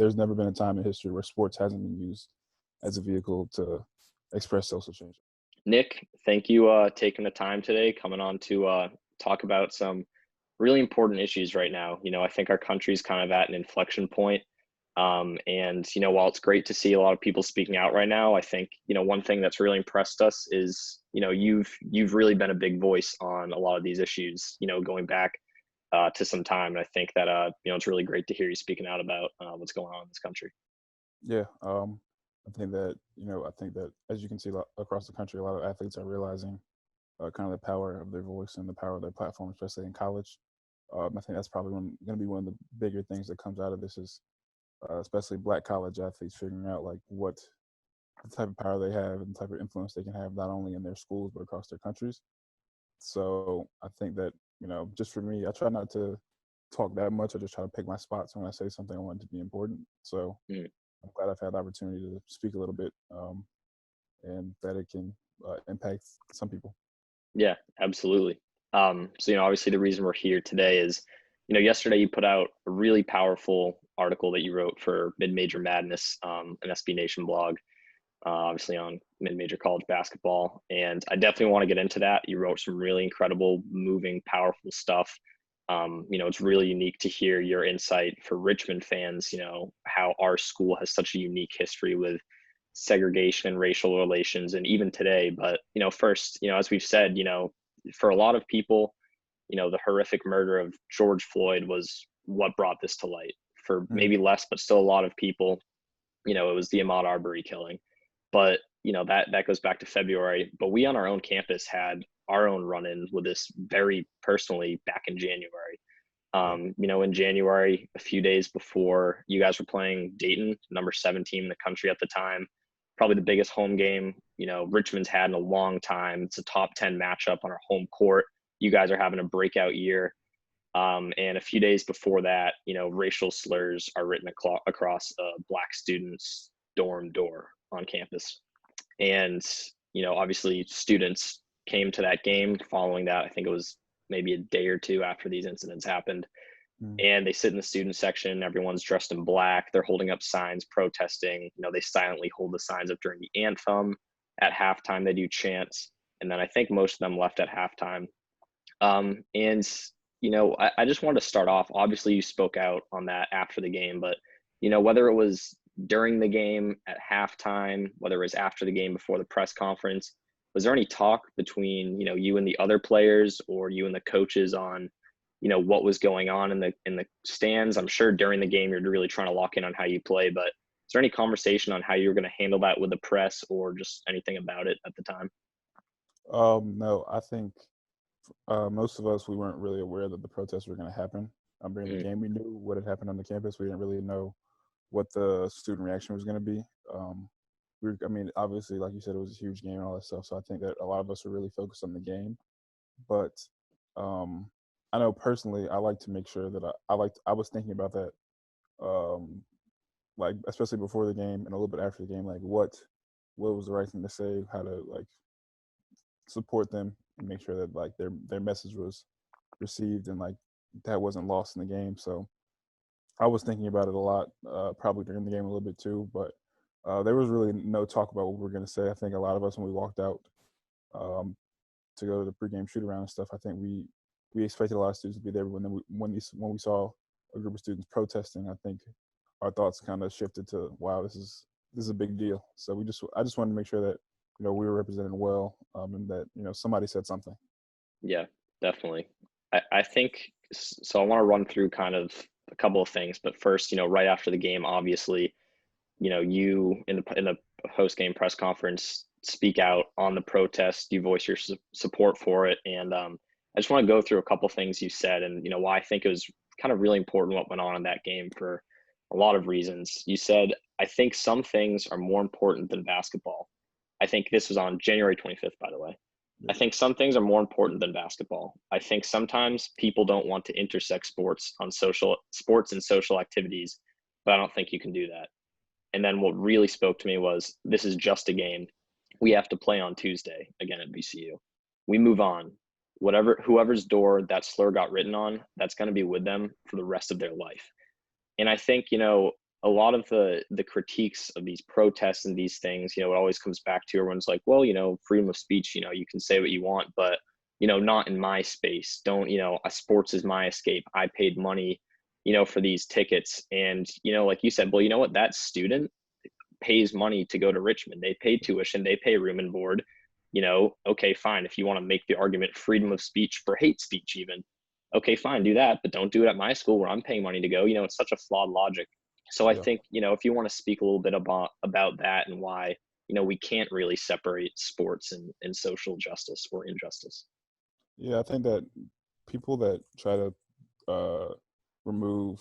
there's never been a time in history where sports hasn't been used as a vehicle to express social change. Nick, thank you taking the time today, coming on to talk about some really important issues right now. I think our country's kind of at an inflection point. And while it's great to see a lot of people speaking out right now, I think one thing that's really impressed us is you've really been a big voice on a lot of these issues. Going back to some time, and I think that it's really great to hear you speaking out about what's going on in this country. Yeah, I think that as you can see across the country, a lot of athletes are realizing kind of the power of their voice and the power of their platform, especially in college. I think that's probably going to be one of the bigger things that comes out of this is especially Black college athletes figuring out like what the type of power they have and the type of influence they can have not only in their schools but across their countries. So I think that just for me, I try not to talk that much. I just try to pick my spots when I say something I want it to be important. So I'm glad I've had the opportunity to speak a little bit, and that it can impact some people. Yeah, absolutely. So, obviously the reason we're here today is, yesterday you put out a really powerful article that you wrote for Mid-Major Madness, an SB Nation blog, obviously on mid-major college basketball. And I definitely want to get into that. You wrote some really incredible, moving, powerful stuff. It's really unique to hear your insight for Richmond fans, how our school has such a unique history with segregation and racial relations, and even today. But, first, as we've said, for a lot of people, the horrific murder of George Floyd was what brought this to light. For maybe less, but still a lot of people, it was the Ahmaud Arbery killing. But, that goes back to February. But we on our own campus had our own run-in with this very personally back in January. In January, a few days before you guys were playing Dayton, number 7 team in the country at the time, probably the biggest home game, Richmond's had in a long time. It's a top 10 matchup on our home court. You guys are having a breakout year. And a few days before that, racial slurs are written across a Black student's dorm door on campus. And, obviously students came to that game following that. I think it was maybe a day or two after these incidents happened. And they sit in the student section. Everyone's dressed in black. They're holding up signs protesting. They silently hold the signs up during the anthem. At halftime, they do chants. And then I think most of them left at halftime. I just wanted to start off. Obviously, you spoke out on that after the game, but, whether it was during the game at halftime, whether it was after the game before the press conference, was there any talk between, you and the other players or you and the coaches on, what was going on in the stands? I'm sure during the game you're really trying to lock in on how you play, but is there any conversation on how you were going to handle that with the press or just anything about it at the time? No, I think most of us, we weren't really aware that the protests were going to happen. During the game, we knew what had happened on the campus. We didn't really know what the student reaction was going to be. Obviously, like you said, it was a huge game and all that stuff. So I think that a lot of us were really focused on the game. But I know personally, I like to make sure that I was thinking about that, like especially before the game and a little bit after the game, like what was the right thing to say, how to like support them and make sure that like their message was received and like that wasn't lost in the game. So I was thinking about it a lot, probably during the game a little bit too, but there was really no talk about what we were going to say. I think a lot of us, when we walked out to go to the pregame shoot around and stuff, I think we expected a lot of students to be there. But when we saw a group of students protesting, I think our thoughts kind of shifted to, wow, this is a big deal. So I just wanted to make sure that we were represented well, and that somebody said something. Yeah, definitely. I think so. I want to run through kind of a couple of things, but first, right after the game, obviously, you in the post game press conference speak out on the protest. You voice your support for it, and I just want to go through a couple of things you said, and why I think it was kind of really important what went on in that game for a lot of reasons. You said, "I think some things are more important than basketball." I think this was on January 25th, by the way. I think some things are more important than basketball. I think sometimes people don't want to intersect sports and social activities, but I don't think you can do that. And then what really spoke to me was, this is just a game. We have to play on Tuesday again at VCU. We move on. Whoever's door that slur got written on, that's going to be with them for the rest of their life. And I think, a lot of the critiques of these protests and these things, it always comes back to everyone's like, well, freedom of speech, you can say what you want, but not in my space. Don't, a sports is my escape. I paid money, for these tickets. And, like you said, well, you know what, that student pays money to go to Richmond. They pay tuition, they pay room and board. Okay, fine. If you want to make the argument freedom of speech for hate speech, even, okay, fine, do that, but don't do it at my school where I'm paying money to go. It's such a flawed logic. So I Yeah. think, if you want to speak a little bit about that and why, we can't really separate sports and social justice or injustice. Yeah, I think that people that try to remove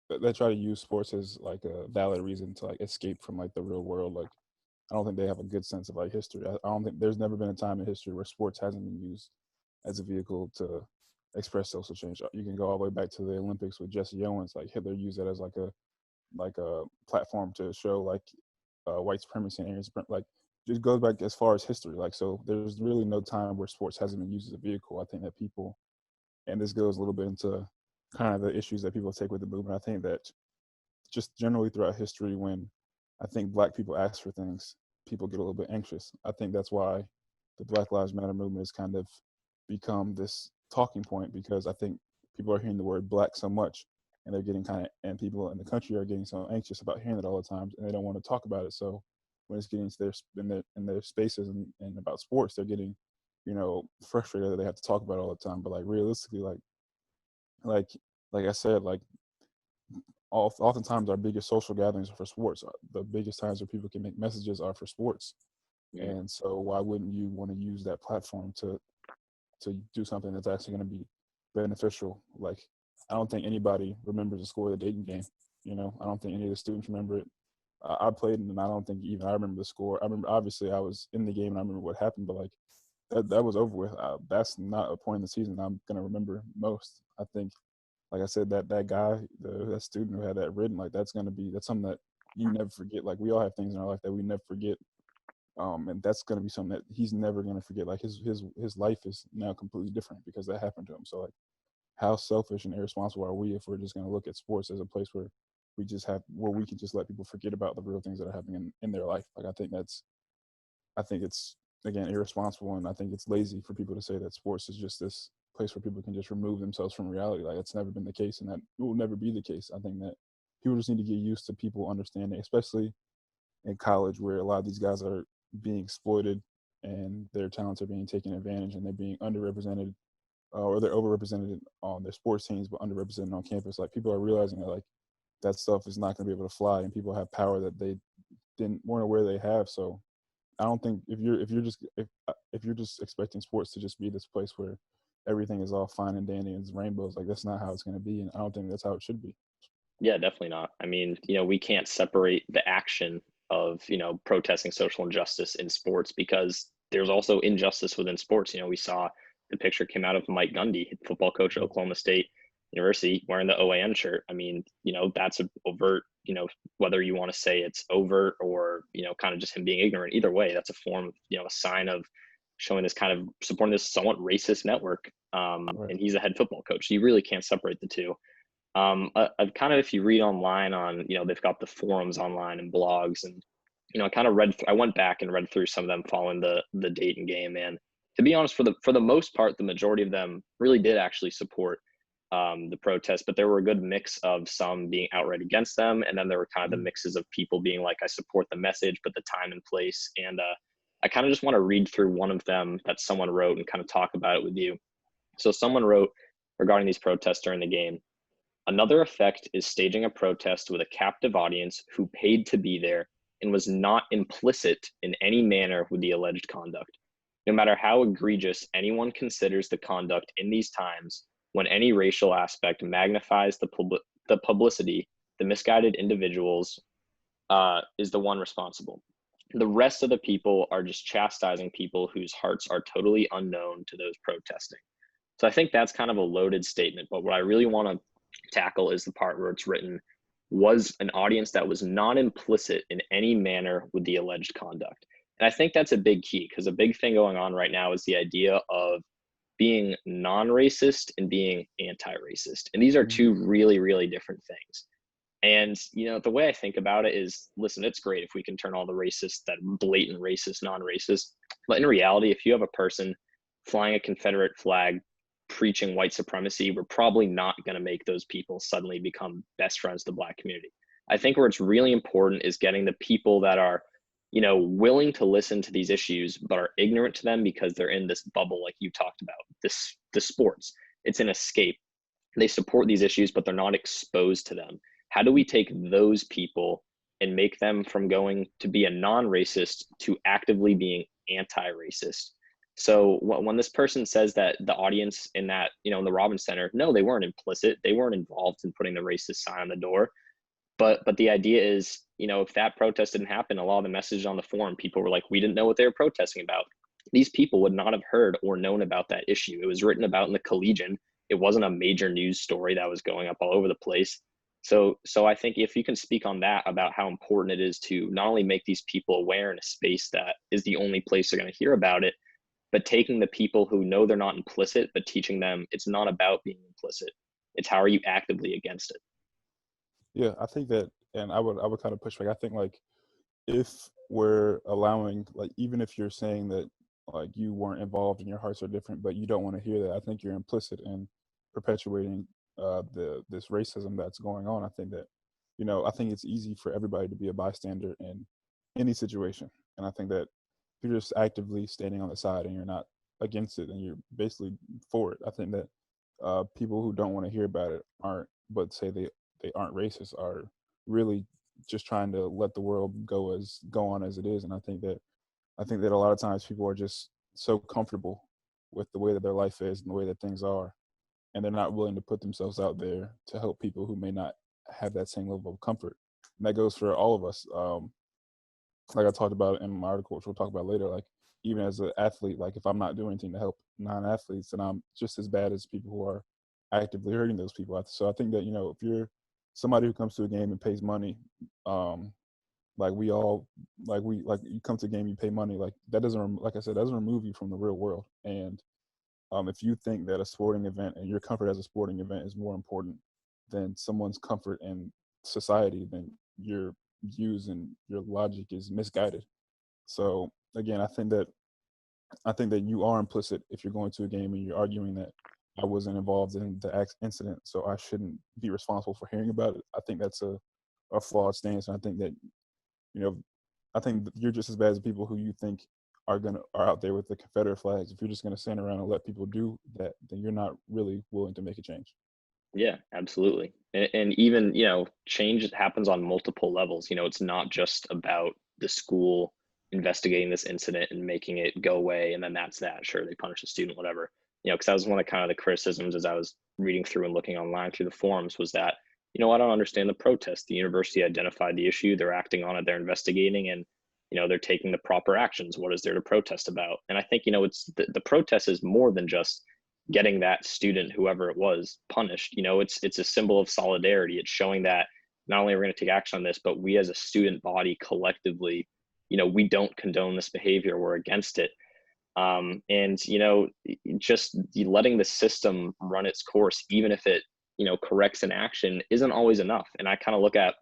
that try to use sports as like a valid reason to like escape from like the real world, like I don't think they have a good sense of like history. I don't think there's never been a time in history where sports hasn't been used as a vehicle to express social change. You can go all the way back to the Olympics with Jesse Owens. Like Hitler used that as like a platform to show like white supremacy and like just goes back as far as history. Like so, there's really no time where sports hasn't been used as a vehicle. I think that people, and this goes a little bit into kind of the issues that people take with the movement. I think that just generally throughout history, when I think Black people ask for things, people get a little bit anxious. I think that's why the Black Lives Matter movement has kind of become this talking point, because I think people are hearing the word Black so much, and they're getting and people in the country are getting so anxious about hearing it all the time, and they don't want to talk about it. So when it's getting to their spaces and about sports, they're getting frustrated that they have to talk about it all the time. But like realistically, like like I said, like oftentimes our biggest social gatherings are for sports. The biggest times where people can make messages are for sports. Mm. And so why wouldn't you want to use that platform to do something that's actually going to be beneficial? Like I don't think anybody remembers the score of the Dayton game. I don't think any of the students remember it. I played and I don't think even I remember the score. I remember obviously I was in the game and I remember what happened, but like that was over with. That's not a point in the season I'm gonna remember most. I think, like I said, that guy, that student who had that written, like that's something that you never forget. Like we all have things in our life that we never forget, and that's gonna be something that he's never gonna forget. Like his life is now completely different because that happened to him. So like, how selfish and irresponsible are we if we're just gonna look at sports as a place where we can just let people forget about the real things that are happening in their life? Like I think it's again irresponsible, and I think it's lazy for people to say that sports is just this place where people can just remove themselves from reality. Like it's never been the case, and that will never be the case. I think that people just need to get used to people understanding, especially in college, where a lot of these guys are being exploited and their talents are being taken advantage, and they're being underrepresented, or they're overrepresented on their sports teams but underrepresented on campus. Like people are realizing that like that stuff is not going to be able to fly, and people have power that they weren't aware they have. So I don't think if you're just expecting sports to just be this place where everything is all fine and dandy and it's rainbows, like that's not how it's going to be, and I don't think that's how it should be. Yeah, definitely not. I mean, we can't separate the action of, protesting social injustice in sports because there's also injustice within sports. We saw the picture came out of Mike Gundy, football coach at Oklahoma State University, wearing the OAN shirt. I mean, that's an overt, whether you want to say it's overt or, kind of just him being ignorant, either way, that's a form of, a sign of showing this kind of supporting this somewhat racist network. Right. And he's a head football coach. You really can't separate the two. I've kind of, if you read online on, they've got the forums online and blogs, and I kind of I went back and read through some of them following the Dayton game, and to be honest, for the most part, the majority of them really did actually support the protest, but there were a good mix of some being outright against them, and then there were kind of the mixes of people being like, I support the message, but the time and place. And I kind of just want to read through one of them that someone wrote and kind of talk about it with you. So someone wrote regarding these protests during the game: another effect is staging a protest with a captive audience who paid to be there and was not implicit in any manner with the alleged conduct. No matter how egregious anyone considers the conduct in these times, when any racial aspect magnifies the publicity, the misguided individuals is the one responsible. The rest of the people are just chastising people whose hearts are totally unknown to those protesting. So I think that's kind of a loaded statement, but what I really want to tackle is the part where it's written, was an audience that was not implicit in any manner with the alleged conduct. And I think that's a big key, because a big thing going on right now is the idea of being non-racist and being anti-racist. And these are Mhm. two really, really different things. And, the way I think about it is, listen, it's great if we can turn all the racist, that blatant racist, non-racist. But in reality, if you have a person flying a Confederate flag, preaching white supremacy, we're probably not going to make those people suddenly become best friends of the Black community. I think where it's really important is getting the people that are, willing to listen to these issues, but are ignorant to them because they're in this bubble, like you talked about, the sports. It's an escape. They support these issues, but they're not exposed to them. How do we take those people and make them from going to be a non-racist to actively being anti-racist? So when this person says that the audience in that, in the Robbins Center, no, they weren't implicit. They weren't involved in putting the racist sign on the door. But the idea is, if that protest didn't happen, a lot of the messages on the forum, people were like, we didn't know what they were protesting about. These people would not have heard or known about that issue. It was written about in the Collegian. It wasn't a major news story that was going up all over the place. So I think if you can speak on that, about how important it is to not only make these people aware in a space that is the only place they're going to hear about it, but taking the people who know they're not implicit, but teaching them it's not about being implicit. It's how are you actively against it? Yeah, I think that, and I would kind of push back. I think like if we're allowing, like, even if you're saying that like you weren't involved and your hearts are different, but you don't want to hear that, I think you're implicit in perpetuating this racism that's going on. I think that, I think it's easy for everybody to be a bystander in any situation, and I think that if you're just actively standing on the side and you're not against it and you're basically for it, I think that people who don't want to hear about it aren't, but say they aren't racist, are really just trying to let the world go on as it is. And I think that a lot of times people are just so comfortable with the way that their life is and the way that things are, and they're not willing to put themselves out there to help people who may not have that same level of comfort. And that goes for all of us. Like I talked about in my article, which we'll talk about later, like even as an athlete, like if I'm not doing anything to help non-athletes, then I'm just as bad as people who are actively hurting those people. So I think that, if you're somebody who comes to a game and pays money, like we all, like you come to a game, you pay money, like that doesn't, like I said, doesn't remove you from the real world. And if you think that a sporting event and your comfort as a sporting event is more important than someone's comfort in society, then your views and your logic is misguided. So again, I think that you are implicit if you're going to a game and you're arguing that I wasn't involved in the incident, so I shouldn't be responsible for hearing about it. I think that's a flawed stance, and I think that, you know I think that you're just as bad as people who you think are out there with the Confederate flags. If you're just gonna stand around and let people do that, then you're not really willing to make a change. Yeah, absolutely. And even, change happens on multiple levels. It's not just about the school investigating this incident and making it go away. And then that's that. Sure, they punish the student, whatever. Because that was one of kind of the criticisms as I was reading through and looking online through the forums was that, I don't understand the protest. The university identified the issue, they're acting on it, they're investigating, and, they're taking the proper actions. What is there to protest about? And I think, it's the protest is more than just getting that student, whoever it was, punished. It's a symbol of solidarity. It's showing that not only are we going to take action on this, but we as a student body collectively, we don't condone this behavior. We're against it. And just letting the system run its course, even if it corrects an action, isn't always enough. And I kind of look at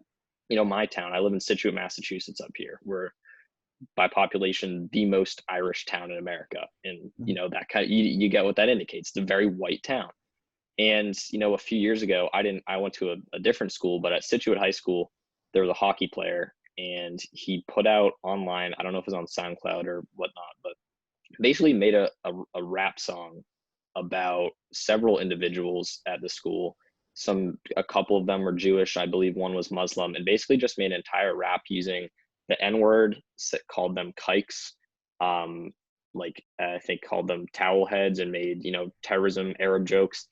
my town. I live in Situate, Massachusetts. Up here, we're by population the most Irish town in America, and Mhm. that kind of, you get what that indicates. It's a very white town. And a few years ago, I went to a different school, but at Situate High School there was a hockey player, and he put out online, I don't know if it was on SoundCloud or whatnot, but basically made a rap song about several individuals at the school. A couple of them were Jewish, I believe one was Muslim, and basically just made an entire rap using the N-word, called them kikes, like I think called them towel heads, and made terrorism Arab jokes.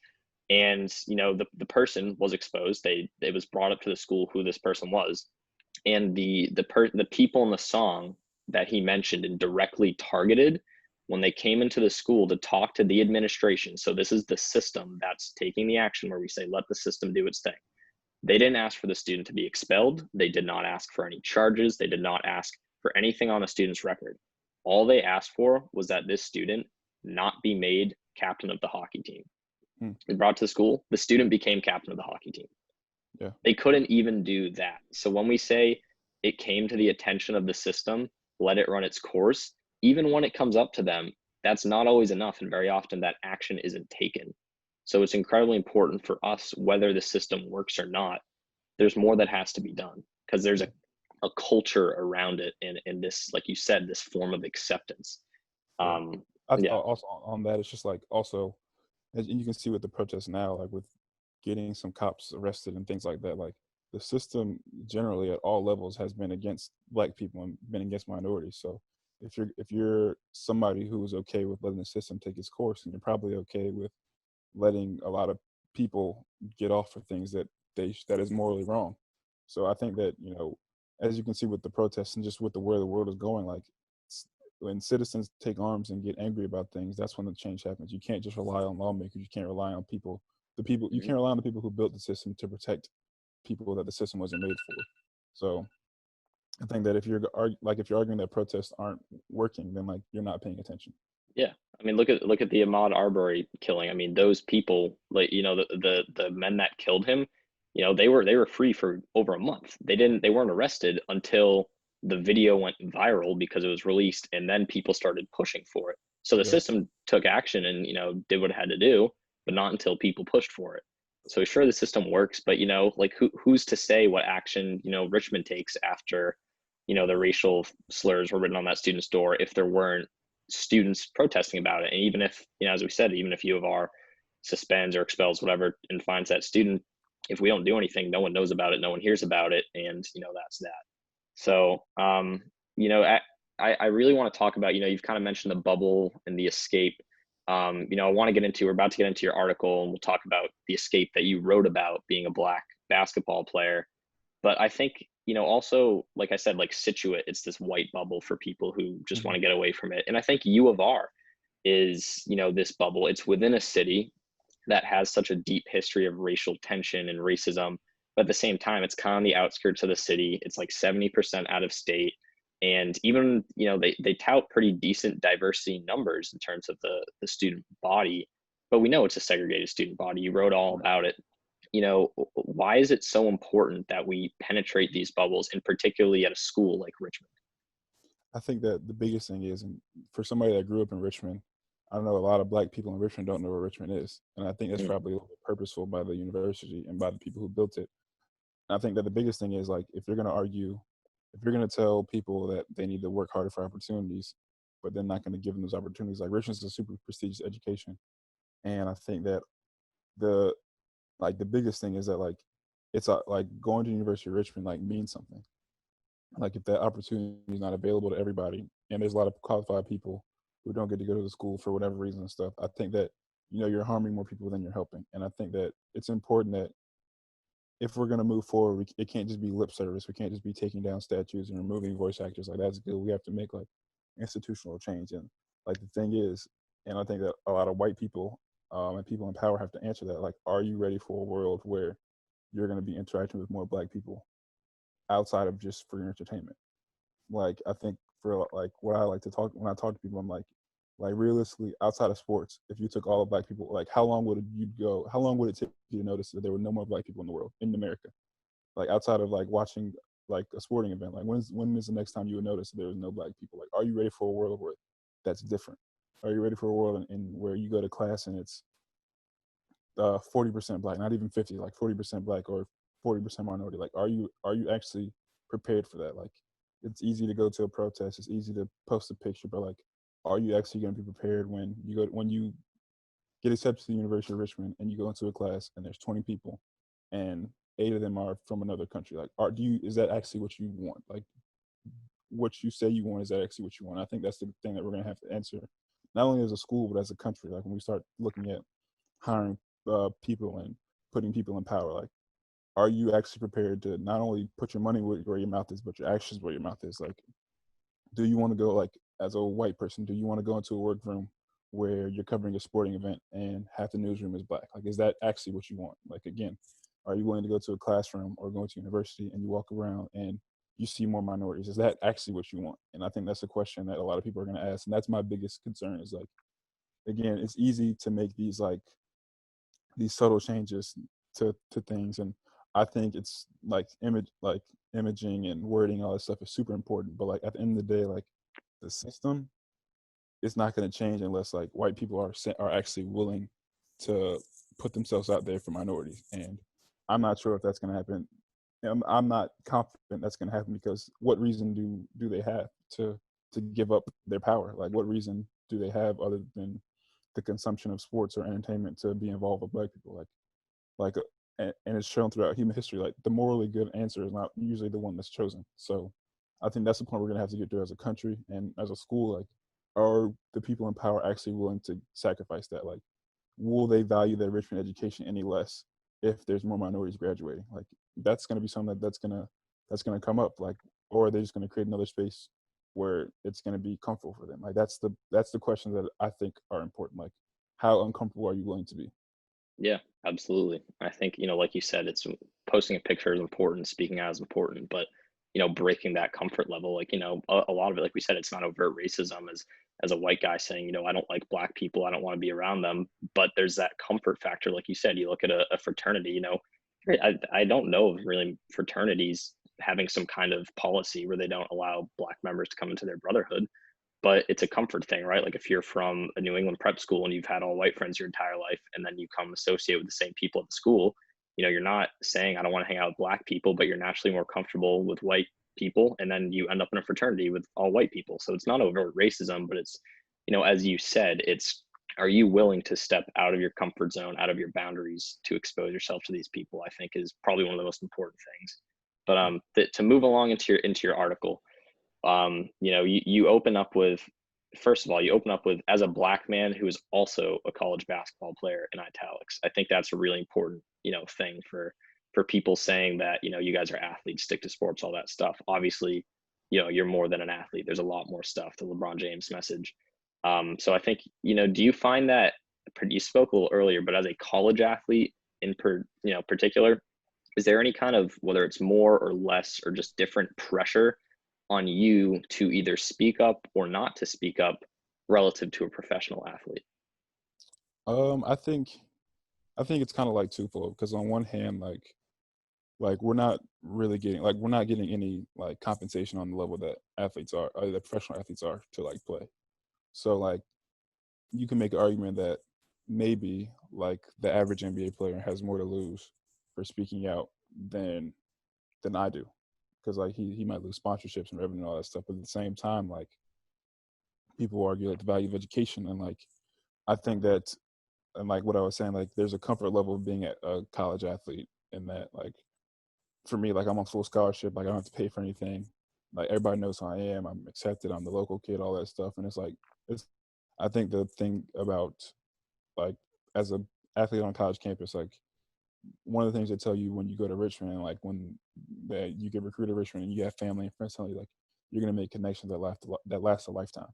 And the person was exposed. It was brought up to the school who this person was, and the people in the song that he mentioned and directly targeted, when they came into the school to talk to the administration. So this is the system that's taking the action where we say let the system do its thing. They didn't ask for the student to be expelled. They did not ask for any charges. They did not ask for anything on the student's record. All they asked for was that this student not be made captain of the hockey team. Hmm. And brought to school, the student became captain of the hockey team. Yeah. They couldn't even do that. So when we say it came to the attention of the system, let it run its course, even when it comes up to them, that's not always enough. And very often that action isn't taken. So it's incredibly important for us, whether the system works or not, there's more that has to be done because there's Yeah. a culture around it and this, like you said, this form of acceptance. Yeah. Um, yeah. Also on that, it's just like also, as you can see with the protests now, like with getting some cops arrested and things like that, like the system generally at all levels has been against black people and been against minorities. So if you're somebody who is okay with letting the system take its course, and you're probably okay with letting a lot of people get off for things that is morally wrong. So I think that, as you can see with the protests and just with the where the world is going, like when citizens take arms and get angry about things, that's when the change happens. You can't just rely on lawmakers. You can't rely on people. You Mhm. can't rely on the people who built the system to protect people that the system wasn't made for. So I think that if you're arguing that protests aren't working, then like you're not paying attention. Yeah. I mean, look at the Ahmaud Arbery killing. I mean, those people, like, the men that killed him, they were free for over a month. They weren't arrested until the video went viral because it was released, and then people started pushing for it. So the Yeah, system took action and did what it had to do, but not until people pushed for it. So sure, the system works, but like who's to say what action Richmond takes after the racial slurs were written on that student's door if there weren't students protesting about it. And even if, as we said, even if U of R suspends or expels whatever and finds that student, if we don't do anything, no one knows about it, no one hears about it, and that's that. So, you know, I, I really want to talk about, you've kind of mentioned the bubble and the escape. I want to get into, we're about to get into your article and we'll talk about the escape that you wrote about being a black basketball player. But I think, also, like I said, like Situate, it's this white bubble for people who just want hmm to get away from it. And I think U of R is, this bubble. It's within a city that has such a deep history of racial tension and racism. But at the same time, it's kind of on the outskirts of the city. It's like 70% out of state. And even, they tout pretty decent diversity numbers in terms of the student body. But we know it's a segregated student body. You wrote all right. about it. Why is it so important that we penetrate these bubbles, and particularly at a school like Richmond? I think that the biggest thing is, and for somebody that grew up in Richmond, I know a lot of black people in Richmond don't know where Richmond is, and I think that's Mm, probably a little bit purposeful by the university and by the people who built it. And I think that the biggest thing is like if you're going to tell people that they need to work harder for opportunities, but they're not going to give them those opportunities. Like Richmond's a super prestigious education, and I think that the the biggest thing is that like it's like going to University of Richmond like means something. Like if that opportunity is not available to everybody, and there's a lot of qualified people who don't get to go to the school for whatever reason and stuff, I think that you're harming more people than you're helping. And I think that it's important that if we're going to move forward, it can't just be lip service. We can't just be taking down statues and removing voice actors. Like that's good. We have to make like institutional change. And like the thing is, and I think that a lot of white people and people in power have to answer that. Like, are you ready for a world where you're going to be interacting with more black people outside of just for your entertainment? Like I think for like what I like to talk when I talk to people, I'm like realistically outside of sports, if you took all of black people, like how long would it take you to notice that there were no more black people in the world in America? Like outside of like watching like a sporting event, like when is the next time you would notice that there was no black people? Like, are you ready for a world where that's different? Are you ready for a world in where you go to class and it's 40% black, not even 50, like 40% black or 40% minority? Like, are you actually prepared for that? Like, it's easy to go to a protest, it's easy to post a picture, but like, are you actually going to be prepared when you get accepted to the University of Richmond and you go into a class and there's 20 people and 8 of them are from another country? Like, is that actually what you want? Like, what you say you want, is that actually what you want? I think that's the thing that we're going to have to answer, not only as a school but as a country. Like when we start looking at hiring people and putting people in power, like, are you actually prepared to not only put your money where your mouth is, but your actions where your mouth is? Like, do you want to go, like, as a white person, do you want to go into a workroom where you're covering a sporting event and half the newsroom is black? Like, is that actually what you want? Like, again, are you willing to go to a classroom or go to university and you walk around and you see more minorities? Is that actually what you want? And I think that's a question that a lot of people are going to ask, and that's my biggest concern. Is like, again, it's easy to make these subtle changes to things, and I think it's like imaging and wording, all that stuff is super important. But like at the end of the day, like the system, it's not going to change unless like white people are actually willing to put themselves out there for minorities. And I'm not sure if that's going to happen. I'm not confident that's going to happen, because what reason do they have to give up their power? Like, what reason do they have other than the consumption of sports or entertainment to be involved with black people? And it's shown throughout human history, like the morally good answer is not usually the one that's chosen. So I think that's the point we're going to have to get to as a country and as a school. Like, are the people in power actually willing to sacrifice that? Like, will they value their Richmond education any less if there's more minorities graduating? Like, that's going to be something that's going to come up. Like, or are they just going to create another space where it's going to be comfortable for them? Like, that's the questions that I think are important. Like, how uncomfortable are you willing to be? Yeah, absolutely. I think, like you said, it's posting a picture is important, speaking out is important, but breaking that comfort level, like, a lot of it, like we said, it's not overt racism as a white guy saying, I don't like black people, I don't want to be around them. But there's that comfort factor, like you said, you look at a fraternity, I don't know of really fraternities having some kind of policy where they don't allow black members to come into their brotherhood, but it's a comfort thing, right? Like if you're from a New England prep school and you've had all white friends your entire life, and then you come associate with the same people at the school, you're not saying I don't want to hang out with black people, but you're naturally more comfortable with white people, and then you end up in a fraternity with all white people. So it's not overt racism, but it's, as you said, it's, are you willing to step out of your comfort zone, out of your boundaries to expose yourself to these people? I think is probably one of the most important things. But to move along into your article, you open up with, first of all, you open up with, as a black man who is also a college basketball player, in italics. I think that's a really important, thing for people saying that, you guys are athletes, stick to sports, all that stuff. Obviously, you're more than an athlete. There's a lot more stuff, the LeBron James message. So I think, do you find that, you spoke a little earlier, but as a college athlete particular, is there any kind of, whether it's more or less or just different pressure on you to either speak up or not to speak up relative to a professional athlete? I think it's kind of like twofold, because on one hand, like we're not getting any like compensation on the level that athletes are, that professional athletes are, to like play. So like you can make an argument that maybe like the average NBA player has more to lose for speaking out than I do, because like he might lose sponsorships and revenue and all that stuff. But at the same time, like people argue like the value of education, and like I think that, and like what I was saying, like there's a comfort level of being a college athlete, in that like for me, like I'm on full scholarship, like I don't have to pay for anything. Like everybody knows who I am. I'm accepted. I'm the local kid, all that stuff. And it's like it's. I think the thing about like as a athlete on college campus, like one of the things they tell you when you go to Richmond, like when that you get recruited to Richmond and you have family and friends telling you like you're gonna make connections that last a lifetime.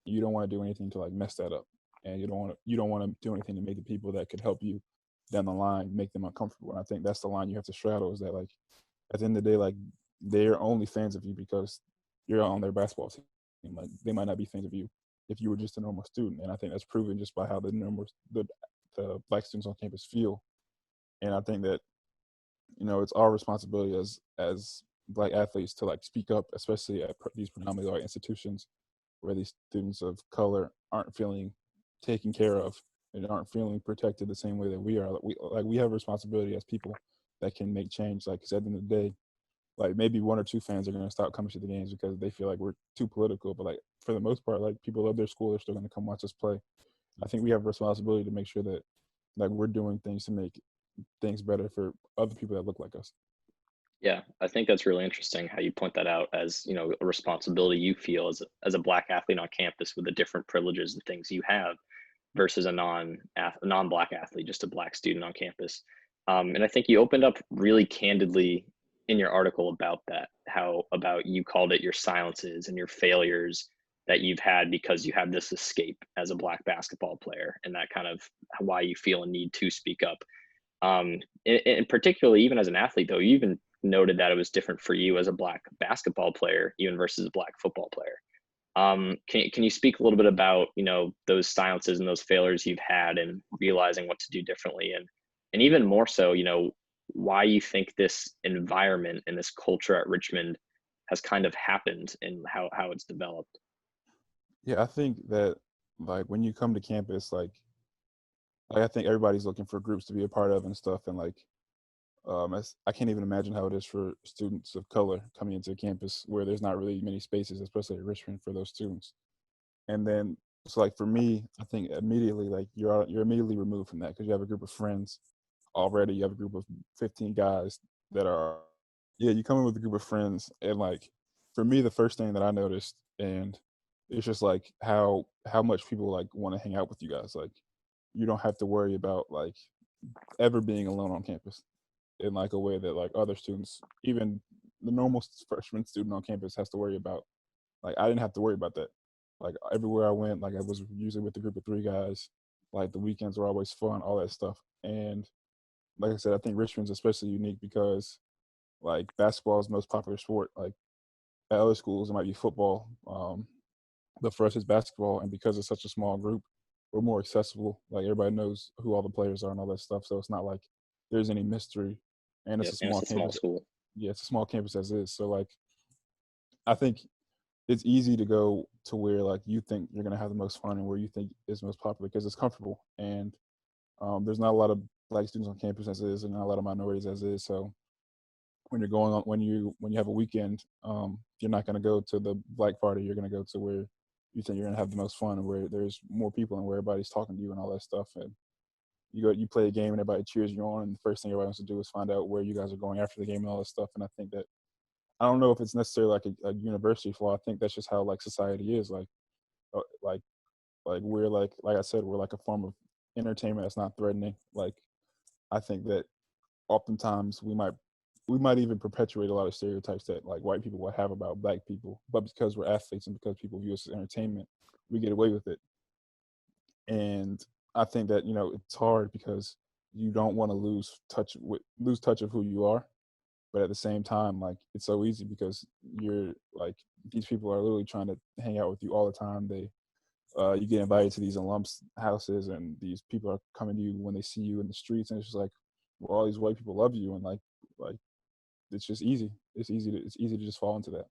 You don't want to do anything to like mess that up, and you don't want to do anything to make the people that could help you down the line make them uncomfortable. And I think that's the line you have to straddle, is that like at the end of the day, like they're only fans of you because you're on their basketball team. Like they might not be fans of you if you were just a normal student. And I think that's proven just by how the black students on campus feel. And I think that it's our responsibility as black athletes to like speak up, especially at these predominantly white institutions where these students of color aren't feeling taken care of and aren't feeling protected the same way that we are. We have a responsibility as people that can make change. Like, 'cause at the end of the day, like maybe one or two fans are going to stop coming to the games because they feel like we're too political. But like for the most part, like people love their school, they're still going to come watch us play. I think we have a responsibility to make sure that like we're doing things to make things better for other people that look like us. Yeah, I think that's really interesting how you point that out as, a responsibility you feel as a black athlete on campus with the different privileges and things you have versus a non-black athlete, just a black student on campus. And I think you opened up really candidly in your article about that, how about you called it your silences and your failures that you've had because you have this escape as a black basketball player, and that kind of why you feel a need to speak up. And particularly even as an athlete, though, you even noted that it was different for you as a black basketball player, even versus a black football player. Can you speak a little bit about those silences and those failures you've had and realizing what to do differently, and even more so, why you think this environment and this culture at Richmond has kind of happened and how it's developed. Yeah, I think that like when you come to campus, like I think everybody's looking for groups to be a part of and stuff, and like I can't even imagine how it is for students of color coming into campus where there's not really many spaces, especially at Richmond for those students. And then so like for me, I think immediately like you're immediately removed from that because you have a group of friends already. You have a group of 15 guys that are yeah. You come in with a group of friends, and like for me, the first thing that I noticed, and it's just like how much people like want to hang out with you guys. Like you don't have to worry about like ever being alone on campus in like a way that like other students, even the normal freshman student on campus, has to worry about. Like I didn't have to worry about that. Like everywhere I went, like I was usually with a group of three guys. Like the weekends were always fun, all that stuff. And like I said, I think Richmond's especially unique because like basketball is the most popular sport. Like at other schools, it might be football, but for us, it's basketball. And because it's such a small group, we're more accessible. Like everybody knows who all the players are and all that stuff. So it's not like there's any mystery. And it's Yep, a and small it's a small campus. school. Yeah, it's a small campus as is. So like I think it's easy to go to where like you think you're gonna have the most fun and where you think is most popular because it's comfortable and there's not a lot of black students on campus as is and not a lot of minorities as is. So when you're going on when you have a weekend, you're not gonna go to the black party. You're gonna go to where you think you're gonna have the most fun and where there's more people and where everybody's talking to you and all that stuff. And you play a game and everybody cheers you on. And the first thing everybody wants to do is find out where you guys are going after the game and all that stuff. And I think that I don't know if it's necessarily like a university flaw. I think that's just how like society is. Uh, like like we're like I said, we're like a form of entertainment that's not threatening. Like I think that oftentimes we might even perpetuate a lot of stereotypes that like white people would have about black people, but because we're athletes and because people view us as entertainment, we get away with it. And I think that it's hard because you don't want to lose touch of who you are, but at the same time, like it's so easy because you're like these people are literally trying to hang out with you all the time. You get invited to these alums houses and these people are coming to you when they see you in the streets and it's just like well all these white people love you and like it's just easy. It's easy to just fall into that.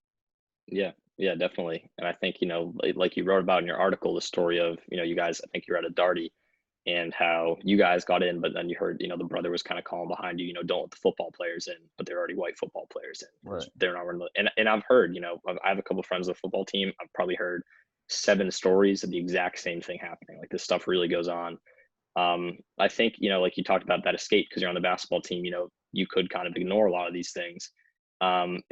Yeah, yeah, definitely. And I think, like you wrote about in your article, the story of, you guys, I think you were at a Darty and how you guys got in, but then you heard, the brother was kind of calling behind you, don't let the football players in, but they're already white football players in because Right. they're not running. And I've heard, I have a couple of friends on the football team. I've probably heard 7 stories of the exact same thing happening. Like this stuff really goes on. I think, like you talked about that escape because you're on the basketball team, you could kind of ignore a lot of these things. And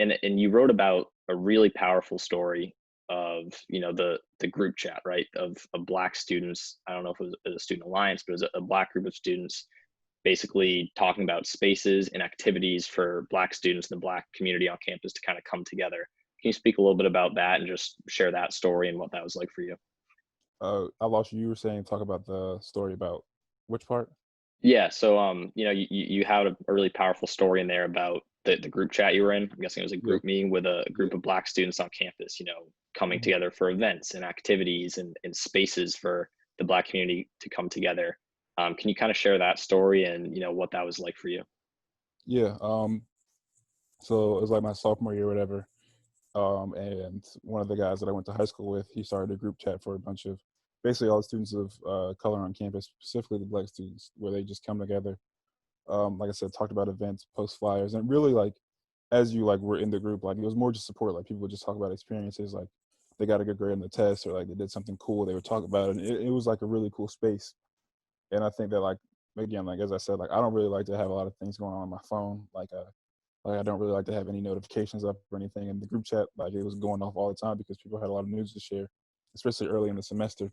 you wrote about a really powerful story of, the group chat, right? Of black students. I don't know if it was a student alliance, but it was a black group of students basically talking about spaces and activities for black students in the black community on campus to kind of come together. Can you speak a little bit about that and just share that story and what that was like for you? I lost you. You were saying talk about the story about which part? Yeah, so you had a really powerful story in there about the group chat you were in. I'm guessing it was a Yeah. group meeting with a Yeah. group of black students on campus, coming Mhm. together for events and activities and spaces for the black community to come together. Can you kind of share that story and what that was like for you? Yeah. So it was like my sophomore year or whatever. And one of the guys that I went to high school with, he started a group chat for a bunch of basically all the students of color on campus, specifically the black students, where they just come together. Like I said, talked about events, post flyers, and really like as you like were in the group, like it was more just support. Like people would just talk about experiences, like they got a good grade on the test or like they did something cool. They would talk about it. And it was like a really cool space. And I think that like again, like as I said, like I don't really like to have a lot of things going on my phone. Like I don't really like to have any notifications up or anything. In the group chat, like it was going off all the time because people had a lot of news to share, especially early in the semester.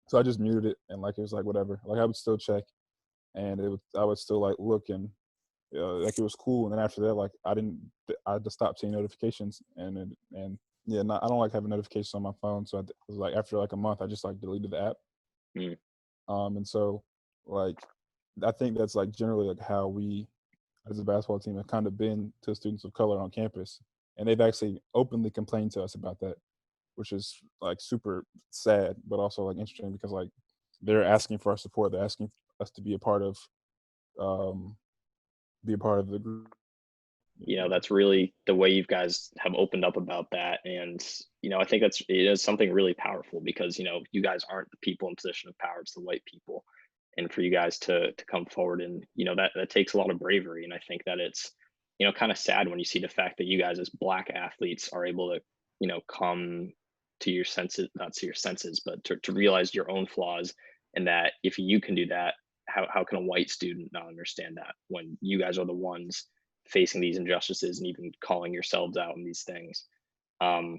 So I just muted it and like it was like whatever. Like I would still check and I would still like look and like it was cool. And then after that, like I just stopped seeing notifications and yeah, I don't like having notifications on my phone. So it was like after like a month, I just like deleted the app. Mm, And so like I think that's like generally like how we as a basketball team have kind of been to students of color on campus, and they've actually openly complained to us about that, which is like super sad, but also like interesting because like they're asking for our support. They're asking us to be a part of um, be a part of the group. That's really the way you guys have opened up about that. And, I think it is something really powerful because, you guys aren't the people in position of power, it's the white people. And for you guys to come forward and, that takes a lot of bravery. And I think that it's, kind of sad when you see the fact that you guys as Black athletes are able to, come to your senses, not to your senses, but to realize your own flaws. And that if you can do that, how can a white student not understand that when you guys are the ones facing these injustices and even calling yourselves out in these things? um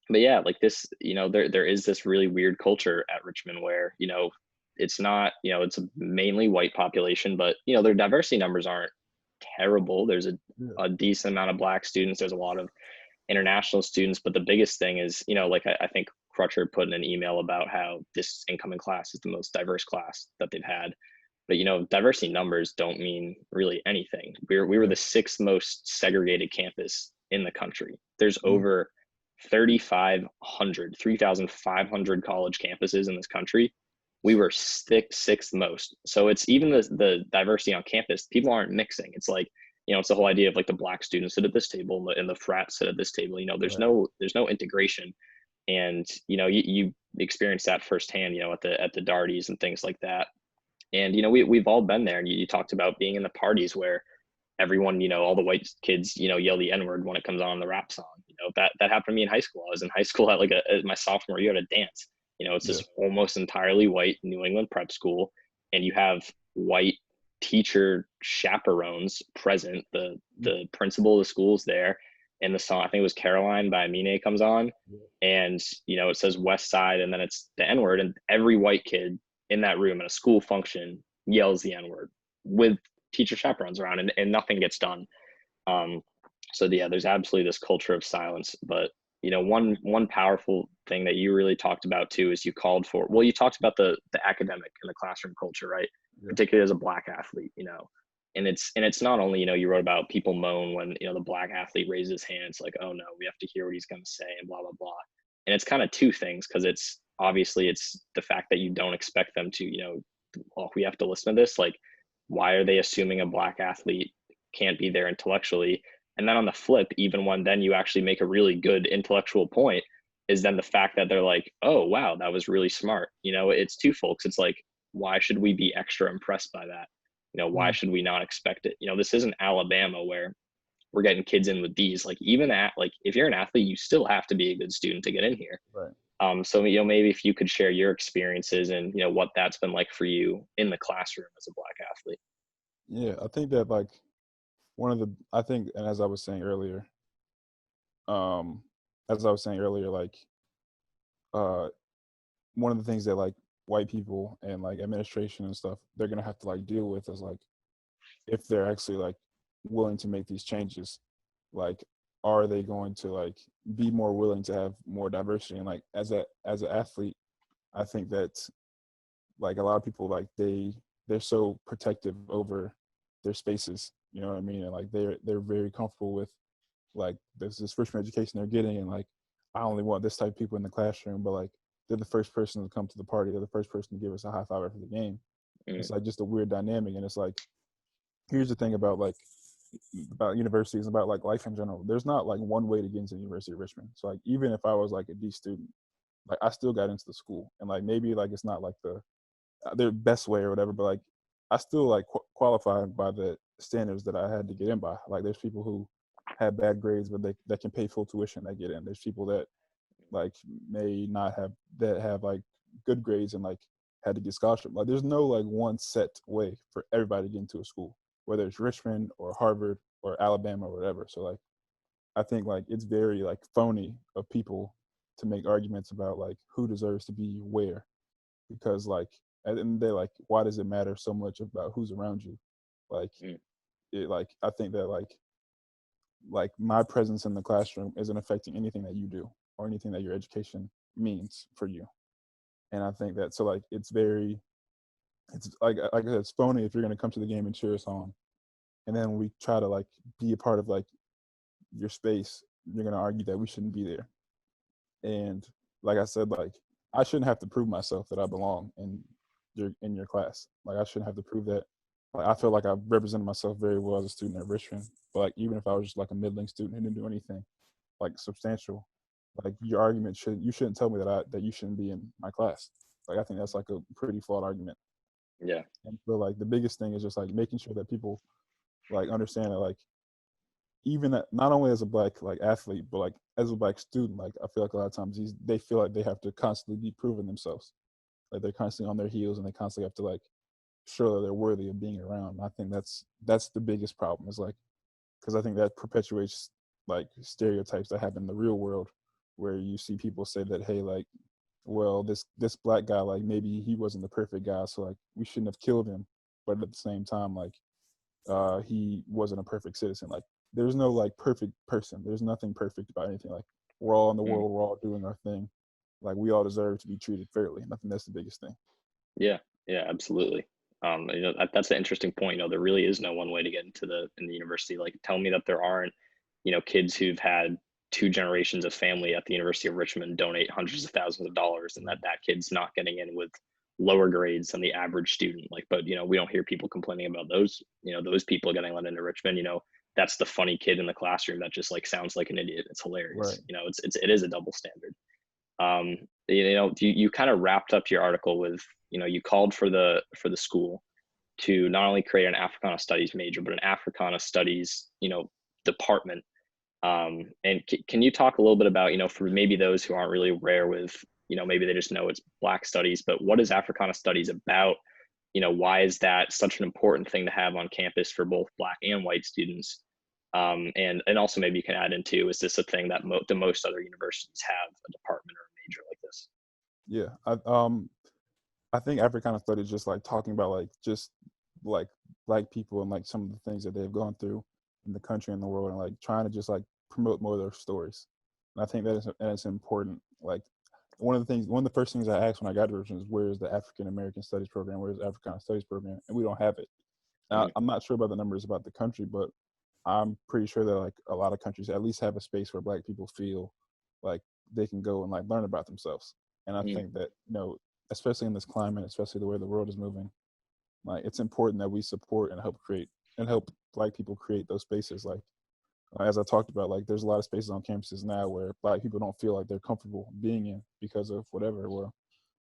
but yeah, like this, there is this really weird culture at Richmond where, it's not, it's a mainly white population, but their diversity numbers aren't terrible. There's Yeah, a decent amount of Black students, there's a lot of international students, but the biggest thing is, like I think Crutcher put in an email about how this incoming class is the most diverse class that they've had. But diversity numbers don't mean really anything. We were yeah, the sixth most segregated campus in the country. There's mm, over 3,500 college campuses in this country. We were sixth most. So it's even the diversity on campus. People aren't mixing. It's like, it's the whole idea of like the Black students sit at this table and the frats sit at this table. There's right, no integration. And you experience that firsthand, at the Darties and things like that. And we've all been there. And you talked about being in the parties where everyone, all the white kids, yell the N-word when it comes on the rap song. That happened to me in high school. I was in high school at my sophomore year at a dance. It's yeah, this almost entirely white New England prep school, and you have white teacher chaperones present. mm, The principal of the school's there, and the song, I think it was Caroline by Amine, comes on, yeah, and it says West Side, and then it's the N-word, and every white kid in that room at a school function yells the N-word with teacher chaperones around, and nothing gets done. um, so yeah, there's absolutely this culture of silence. But one powerful thing that you really talked about too is you talked about the academic and the classroom culture, right? yeah, Particularly as a Black athlete, and it's not only, you wrote about people moan when the Black athlete raises his hand. It's like, oh no, we have to hear what he's going to say and blah blah blah. And it's kind of two things, because it's obviously it's the fact that you don't expect them to, well, we have to listen to this, like, why are they assuming a Black athlete can't be there intellectually? And then on the flip, even when then you actually make a really good intellectual point, is then the fact that they're like, oh wow, that was really smart. It's two folks. It's like, why should we be extra impressed by that? Why mm, should we not expect it? This isn't Alabama where we're getting kids in with D's. Like, even at, like, if you're an athlete, you still have to be a good student to get in here. right. So maybe if you could share your experiences and what that's been like for you in the classroom as a Black athlete. Yeah, I think that like I think, and um, as I was saying earlier, like uh, one of the things that like white people and like administration and stuff, they're gonna have to like deal with is like if they're actually like willing to make these changes, like are they going to like be more willing to have more diversity? And like as an athlete, I think that like a lot of people like they're so protective over their spaces, you know what I mean? And like they're very comfortable with like this freshman education they're getting, and like I only want this type of people in the classroom, but like they're the first person to come to the party, they're the first person to give us a high five after the game. Mm, It's like just a weird dynamic. And it's like, here's the thing about like about universities, about like life in general, there's not like one way to get into the University of Richmond. So like even if I was like a D student, like I still got into the school, and like maybe like it's not like their best way or whatever, but like I still like qualified by the standards that I had to get in by. Like there's people who had bad grades, but they can pay full tuition, they get in. There's people that like may not have, that have like good grades and like had to get scholarship. Like there's no like one set way for everybody to get into a school, whether it's Richmond or Harvard or Alabama or whatever. So like I think like it's very like phony of people to make arguments about like who deserves to be where, because like at the end of the day, like why does it matter so much about who's around you? Like mm, it, like I think that like my presence in the classroom isn't affecting anything that you do or anything that your education means for you. And I think that, so like it's like I said, it's phony if you're gonna come to the game and cheer us on, and then when we try to like be a part of like your space, you're gonna argue that we shouldn't be there. And like I said, like I shouldn't have to prove myself that I belong in your class. Like I shouldn't have to prove that Like, I feel like I represented myself very well as a student at Richmond. But like, even if I was just like a middling student who didn't do anything like substantial, like your argument you shouldn't tell me that you shouldn't be in my class. Like, I think that's like a pretty flawed argument. Yeah. And so like the biggest thing is just like making sure that people like understand that like even that not only as a black like athlete, but like as a black student, like I feel like a lot of times they feel like they have to constantly be proving themselves. Like they're constantly on their heels and they constantly have to like show that they're worthy of being around. And I think that's the biggest problem is like because I think that perpetuates like stereotypes that happen in the real world where you see people say that hey like well this black guy like maybe he wasn't the perfect guy so like we shouldn't have killed him, but at the same time like he wasn't a perfect citizen. Like there's no like perfect person. There's nothing perfect about anything. Like we're all in the Mm. world. We're all doing our thing. Like we all deserve to be treated fairly. And I think that's the biggest thing. Yeah, yeah, absolutely. That's an interesting point. There really is no one way to get in the university. Like, tell me that there aren't, kids who've had two generations of family at the University of Richmond donate hundreds of thousands of dollars, and that kid's not getting in with lower grades than the average student. Like, but we don't hear people complaining about those people getting let into Richmond. That's the funny kid in the classroom that just like sounds like an idiot. It's Right. hilarious. It is a double standard. You kind of wrapped up your article with you called for the school to not only create an Africana Studies major but an Africana Studies department. And can you talk a little bit about for maybe those who aren't really aware with maybe they just know it's Black studies, but what is Africana Studies about? Why is that such an important thing to have on campus for both Black and white students? And also maybe you can add into, is this a thing that the most other universities have a department or a major like this? Yeah. I think Africana studies just like talking about like just like black people and like some of the things that they've gone through in the country and the world and like trying to just like promote more of their stories. And I think that is important. Like one of the first things I asked when I got to Richmond is where is the African American Studies program? Where is the Africana Studies program? And we don't have it. Now, Mm, I'm not sure about the numbers about the country, but I'm pretty sure that like a lot of countries at least have a space where black people feel like they can go and like learn about themselves. And I mm, think that, especially in this climate, especially the way the world is moving, like it's important that we support and help black people create those spaces. Like as I talked about, like there's a lot of spaces on campuses now where black people don't feel like they're comfortable being in because of whatever. Well,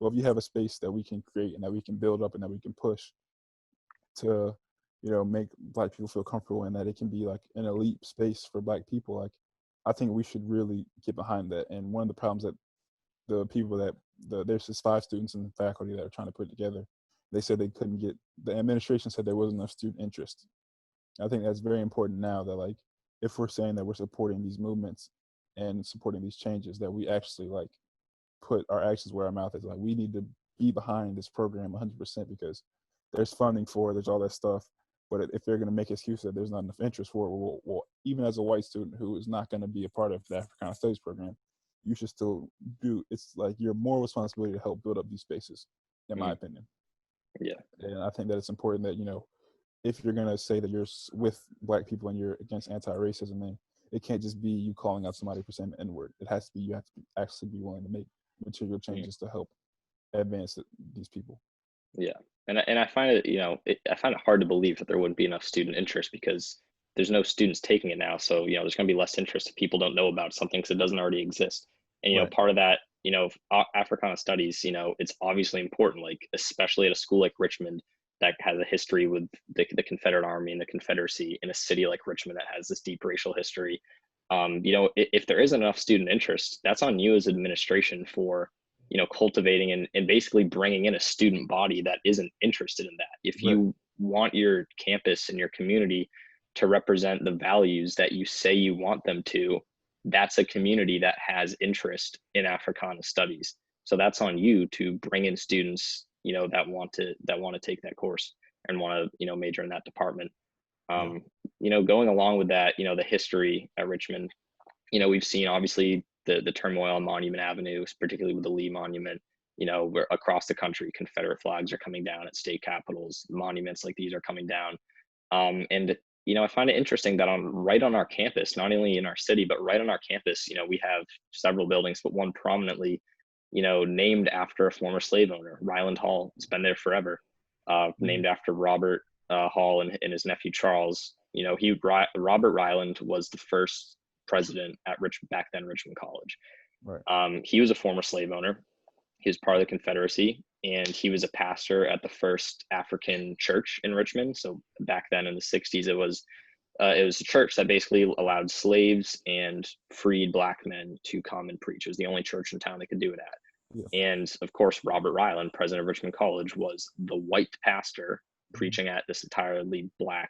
if you have a space that we can create and that we can build up and that we can push to make black people feel comfortable and that it can be like an elite space for black people, like I think we should really get behind that. And one of the problems that the people that there's just 5 students in the faculty that are trying to put it together, they said they couldn't get, the administration said there wasn't enough student interest. I think that's very important now that like if we're saying that we're supporting these movements and supporting these changes, that we actually like put our actions where our mouth is. Like we need to be behind this program 100% because there's funding for it, there's all that stuff. But if they're going to make excuses that there's not enough interest for it, well, even as a white student who is not going to be a part of the Africana Studies program, you should still do. It's like your moral responsibility to help build up these spaces, in my mm. opinion. Yeah. And I think that it's important that if you're going to say that you're with black people and you're against anti-racism, then it can't just be you calling out somebody for saying the N-word. It has to be you have to actually be willing to make material Mm. changes to help advance these people. Yeah, and I find it, I find it hard to believe that there wouldn't be enough student interest because there's no students taking it now. So there's going to be less interest if people don't know about something because it doesn't already exist. And Right. part of that, Africana studies, it's obviously important, like especially at a school like Richmond that has a history with the Confederate Army and the Confederacy, in a city like Richmond that has this deep racial history. If there isn't enough student interest, that's on you as administration for cultivating and basically bringing in a student body that isn't interested in that. If Right. you want your campus and your community to represent the values that you say you want them to, that's a community that has interest in Africana studies. So that's on you to bring in students, that want to take that course and want to, major in that department. Yeah. Um, going along with that, the history at Richmond, we've seen obviously the turmoil on Monument Avenue, particularly with the Lee Monument. Where across the country, Confederate flags are coming down at state capitals. Monuments like these are coming down, and I find it interesting that right on our campus, not only in our city but right on our campus, we have several buildings, but one prominently, named after a former slave owner, Ryland Hall. It's been there forever. Mm-hmm. Named after Robert Hall and his nephew Charles, Robert Ryland was the first president at back then Richmond College. Right. He was a former slave owner. He was part of the Confederacy, and he was a pastor at the first African church in Richmond. So back then in the '60s, it was a church that basically allowed slaves and freed Black men to come and preach. It was the only church in town they could do it at. Yeah. And of course, Robert Ryland, president of Richmond College, was the white pastor preaching at this entirely Black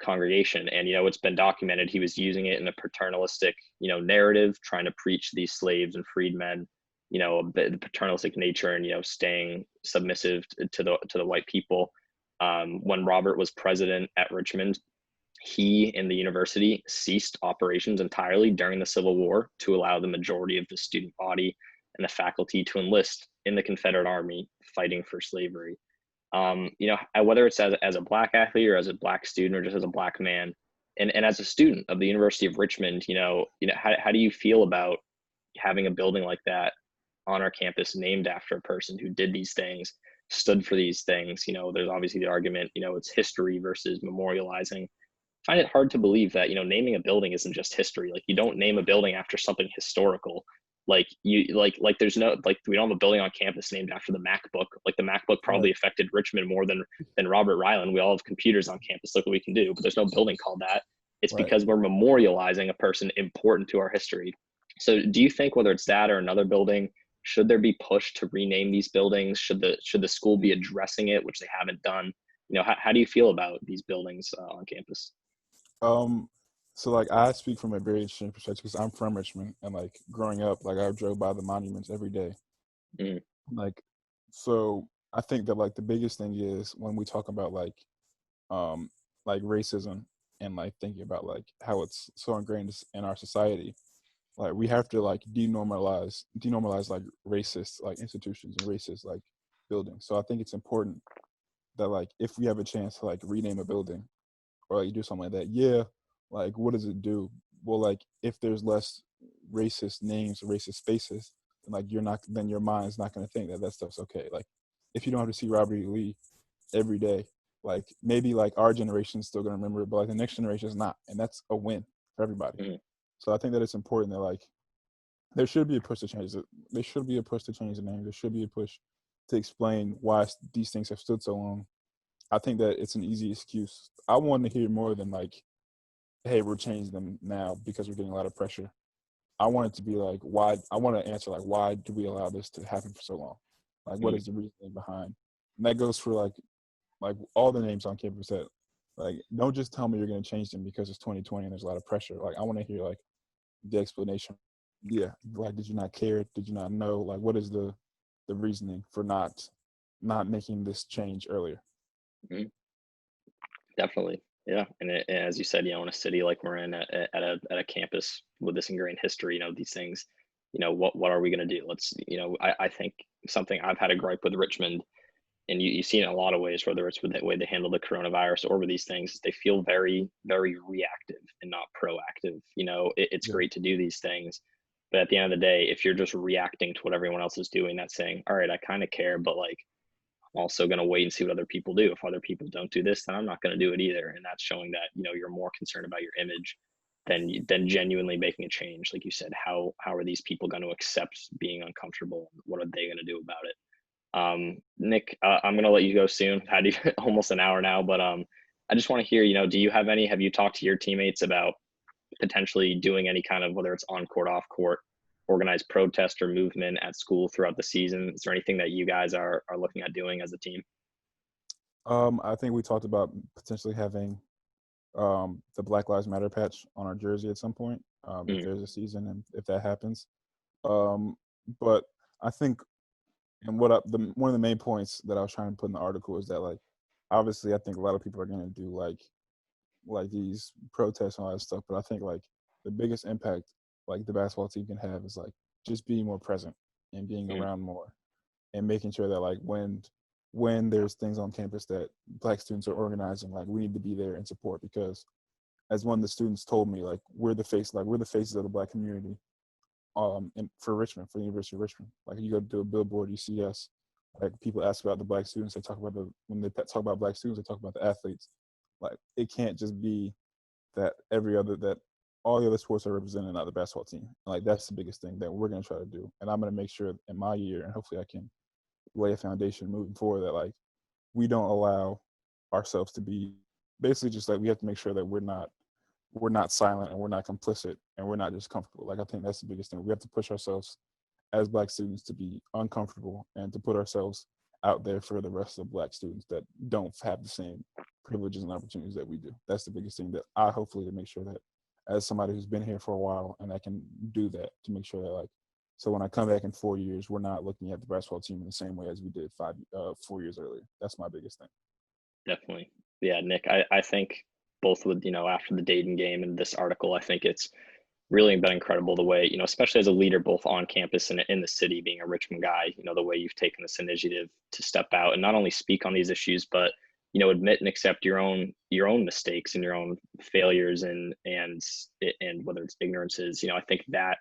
congregation. And it's been documented he was using it in a paternalistic narrative, trying to preach these slaves and freedmen the paternalistic nature and staying submissive to the white people. When Robert was president at Richmond, he and the university ceased operations entirely during the Civil War to allow the majority of the student body and the faculty to enlist in the Confederate Army fighting for slavery. Whether it's as a Black athlete or as a Black student or just as a Black man, and as a student of the University of Richmond, how do you feel about having a building like that on our campus named after a person who did these things, stood for these things? There's obviously the argument, it's history versus memorializing. I find it hard to believe that, naming a building isn't just history. Like, you don't name a building after something historical. Like there's no, we don't have a building on campus named after the MacBook. Like, the MacBook probably affected Richmond more than Robert Ryland. We all have computers on campus. Look what we can do, but there's no building called that. It's because we're memorializing a person important to our history. So do you think, whether it's that or another building, should there be push to rename these buildings? Should the school be addressing it, which they haven't done? How do you feel about these buildings on campus? So like, I speak from a very interesting perspective because I'm from Richmond, and like growing up, like I drove by the monuments every day. Mm. Like, so I think that like the biggest thing is when we talk about like racism and like thinking about like how it's so ingrained in our society, like we have to like denormalize like racist like institutions and racist like buildings. So I think it's important that like if we have a chance to like rename a building or like do something like that, like what does it do? Well, like if there's less racist names, racist spaces, then your mind's not going to think that that stuff's okay. Like if you don't have to see Robert E. Lee every day, like maybe like our generation's still going to remember it, but like the next generation is not, and that's a win for everybody. Mm-hmm. So I think that it's important that like there should be a push to change it. There should be a push to change the name. There should be a push to explain why these things have stood so long. I think that it's an easy excuse. I want to hear more than like, hey, we're changing them now because we're getting a lot of pressure. I want it to be like, why? I want to answer like, why do we allow this to happen for so long? Like, what is the reasoning behind? And that goes for like all the names on campus. That like, don't just tell me you're going to change them because it's 2020 and there's a lot of pressure. Like, I want to hear like the explanation. Yeah, like, did you not care? Did you not know? Like, what is the reasoning for not making this change earlier? Mm-hmm. Definitely. Yeah. And as you said, in a city like we're in at a campus with this ingrained history, these things, what are we going to do? Let's, I think something I've had a gripe with Richmond, and you see it in a lot of ways, whether it's with the way they handle the coronavirus or with these things, they feel very, very reactive and not proactive. It's great to do these things, but at the end of the day, if you're just reacting to what everyone else is doing, that's saying, all right, I kind of care, but like, also going to wait and see what other people do. If other people don't do this, then I'm not going to do it either. And that's showing that, you're more concerned about your image than genuinely making a change. Like you said, how are these people going to accept being uncomfortable? What are they going to do about it? Nick, I'm going to let you go soon. Had you almost an hour now, but I just want to hear, have you talked to your teammates about potentially doing any kind of, whether it's on court, off court, organized protest or movement at school throughout the season? Is there anything that you guys are looking at doing as a team? I think we talked about potentially having the Black Lives Matter patch on our jersey at some point, if there's a season and if that happens. But I think, and one of the main points that I was trying to put in the article is that, like, obviously I think a lot of people are going to do like these protests and all that stuff, but I think like the biggest impact like the basketball team can have is like just being more present and being around more and making sure that like when there's things on campus that Black students are organizing, like we need to be there and support, because as one of the students told me, like we're the faces of the Black community for Richmond, for the University of Richmond. Like you go to a billboard, you see us, Like people ask about the black students, they talk about when they talk about black students, they talk about the athletes. Like it can't just be that that all the other sports are represented, not the basketball team. Like that's the biggest thing that we're gonna try to do, and I'm gonna make sure in my year, and hopefully I can lay a foundation moving forward that like we don't allow ourselves to be basically just like we have to make sure that we're not silent and we're not complicit and we're not just comfortable. Like I think that's the biggest thing. We have to push ourselves as black students to be uncomfortable and to put ourselves out there for the rest of black students that don't have the same privileges and opportunities that we do. That's the biggest thing that I hopefully to make sure that as somebody who's been here for a while and I can do that to make sure that like so when I come back in 4 years, we're not looking at the basketball team in the same way as we did 4 years earlier. That's my biggest thing. Definitely. Yeah, Nick, I think both with, after the Dayton game and this article, I think it's really been incredible the way, especially as a leader both on campus and in the city, being a Richmond guy, the way you've taken this initiative to step out and not only speak on these issues, but admit and accept your own mistakes and your own failures and whether it's ignorances. I think that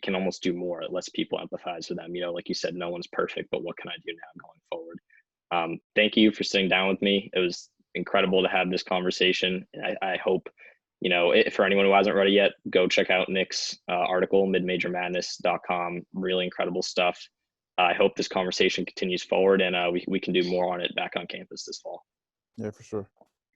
can almost do more. It lets people empathize with them. Like you said, no one's perfect, but what can I do now going forward? Thank you for sitting down with me. It was incredible to have this conversation. And I hope, for anyone who hasn't read it yet, go check out Nick's article, midmajormadness.com. Really incredible stuff. I hope this conversation continues forward and we can do more on it back on campus this fall. Yeah, for sure.